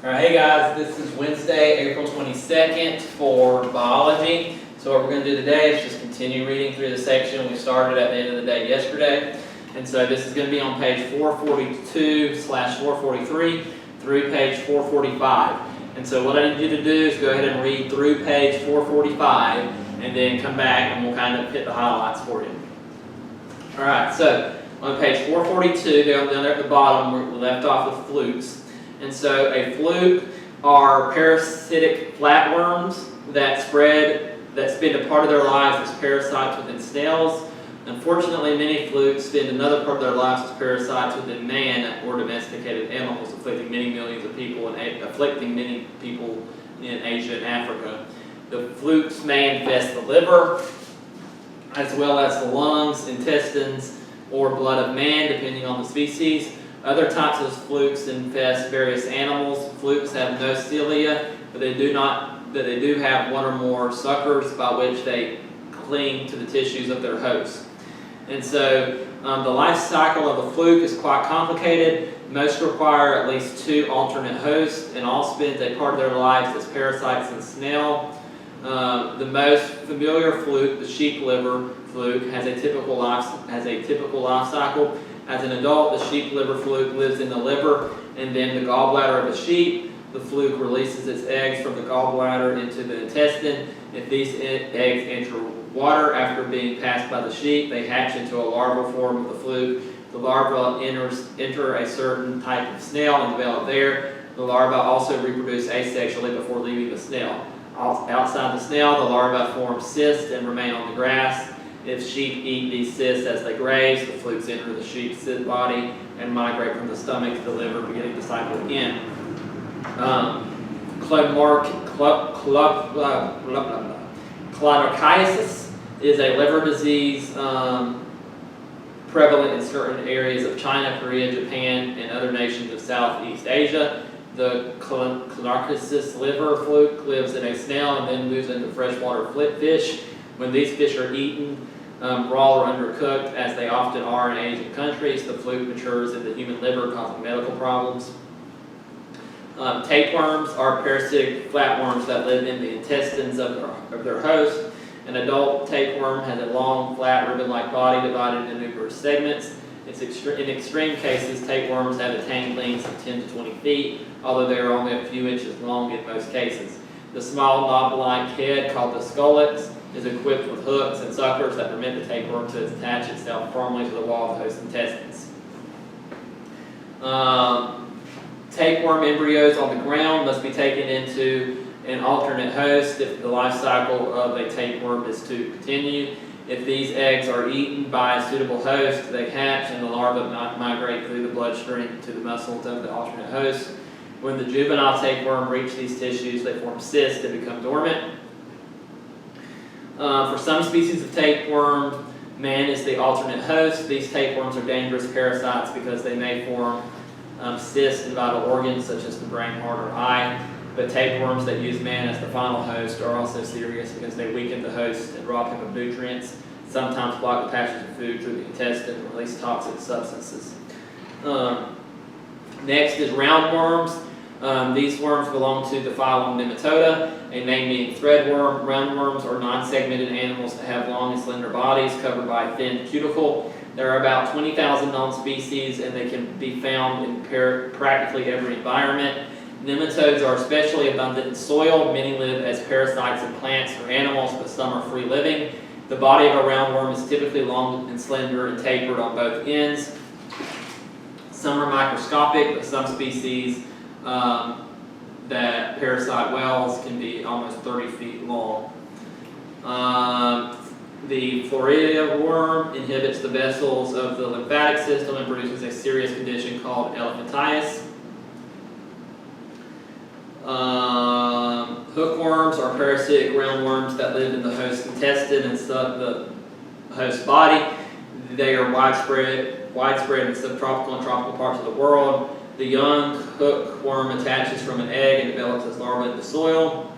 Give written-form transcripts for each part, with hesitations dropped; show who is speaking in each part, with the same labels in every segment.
Speaker 1: Alright, hey guys, this is Wednesday, April 22nd for biology. So what we're going to do today is just continue reading through the section we started at the end of the day yesterday. And so this is going to be on page 442/443 through page 445. And so what I need you to do is go ahead and read through page 445 and then come back and we'll kind of hit the highlights for you. Alright, so on page 442, down there at the bottom, we left off with flukes. And so a fluke are parasitic flatworms that spend a part of their lives as parasites within snails. Unfortunately, many flukes spend another part of their lives as parasites within man or domesticated animals, afflicting many people in Asia and Africa. The flukes may infest the liver, as well as the lungs, intestines, or blood of man, depending on the species. Other types of flukes infest various animals. Flukes have no cilia, but they do have one or more suckers by which they cling to the tissues of their host. And so the life cycle of a fluke is quite complicated. Most require at least 2 alternate hosts, and all spend a part of their lives as parasites in snail. The most familiar fluke, the sheep liver fluke, has a typical life cycle. As an adult, the sheep liver fluke lives in the liver and then the gallbladder of the sheep. The fluke releases its eggs from the gallbladder into the intestine. If these eggs enter water after being passed by the sheep, they hatch into a larval form of the fluke. The larvae enter a certain type of snail and develop there. The larvae also reproduce asexually before leaving the snail. Outside the snail, the larvae form cysts and remain on the grass. If sheep eat these cysts as they graze, the flukes enter the sheep's body and migrate from the stomach to the liver, beginning the cycle again. Chlorhydrochiasis is a liver disease prevalent in certain areas of China, Korea, Japan, and other nations of Southeast Asia. The Chlorhydrochiasis liver fluke lives in a snail and then moves into freshwater fish. When these fish are eaten raw or undercooked, as they often are in Asian countries, the fluke matures in the human liver, causing medical problems. Tapeworms are parasitic flatworms that live in the intestines of their host. An adult tapeworm has a long, flat, ribbon-like body divided into numerous segments. In extreme cases, tapeworms have attained lengths of 10 to 20 feet, although they are only a few inches long in most cases. The small knob-like head, called the scolex, is equipped with hooks and suckers that permit the tapeworm to attach itself firmly to the wall of the host intestines. Tapeworm embryos on the ground must be taken into an alternate host if the life cycle of a tapeworm is to continue. If these eggs are eaten by a suitable host, they hatch and the larvae migrate through the bloodstream to the muscles of the alternate host. When the juvenile tapeworm reach these tissues, they form cysts and become dormant. For some species of tapeworm, man is the alternate host. These tapeworms are dangerous parasites because they may form cysts in vital organs such as the brain, heart, or eye. But tapeworms that use man as the final host are also serious because they weaken the host and rob him of nutrients, sometimes block the passage of food through the intestine and release toxic substances. Next is roundworms. These worms belong to the phylum Nematoda, a name meaning threadworm. Roundworms are non-segmented animals that have long and slender bodies covered by a thin cuticle. There are about 20,000 known species, and they can be found in practically every environment. Nematodes are especially abundant in soil. Many live as parasites in plants or animals, but some are free-living. The body of a roundworm is typically long and slender and tapered on both ends. Some are microscopic, but some species that parasite whales can be almost 30 feet long. The Florelia worm inhibits the vessels of the lymphatic system and produces a serious condition called elephantiasis. Hookworms are parasitic roundworms that live in the host intestine and the host body. They are widespread in subtropical and tropical parts of the world. The young hookworm attaches from an egg and develops as larvae in the soil.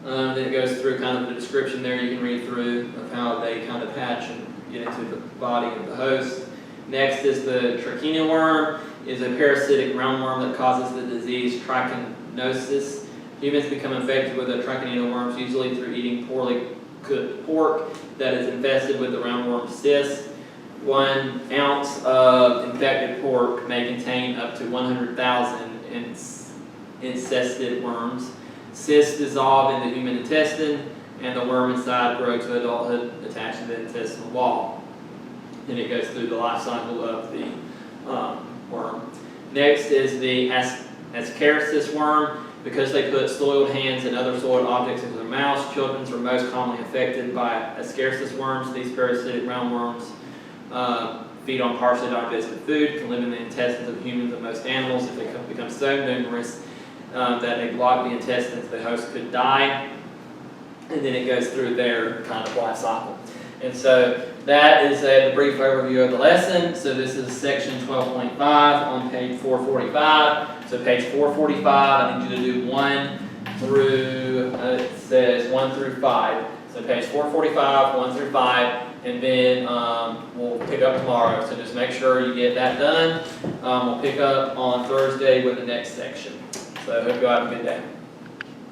Speaker 1: Then it goes through kind of the description there you can read through of how they kind of hatch and get into the body of the host. Next is the trachina worm. is a parasitic roundworm that causes the disease trichinosis. Humans become infected with the trichinosis worms usually through eating poorly cooked pork that is infested with the roundworm cyst. 1 ounce of infected pork may contain up to 100,000 infested worms. Cysts dissolve in the human intestine, and the worm inside grows to adulthood attached to the intestinal wall. Then it goes through the life cycle of the worm. Next is the Ascaris worm. Because they put soiled hands and other soiled objects into their mouths, children are most commonly affected by Ascaris worms. These parasitic roundworms feed on partially digested food, can live in the intestines of humans and most animals. If they become so numerous that they block the intestines, the host could die. And then it goes through their kind of life cycle. And so that is a brief overview of the lesson. So this is section 12.5 on page 445. So page 445, I need you to do 1 through, it says 1 through 5. So page 445, 1 through 5, and then we'll pick up tomorrow. So just make sure you get that done. We'll pick up on Thursday with the next section. So I hope you all have a good day.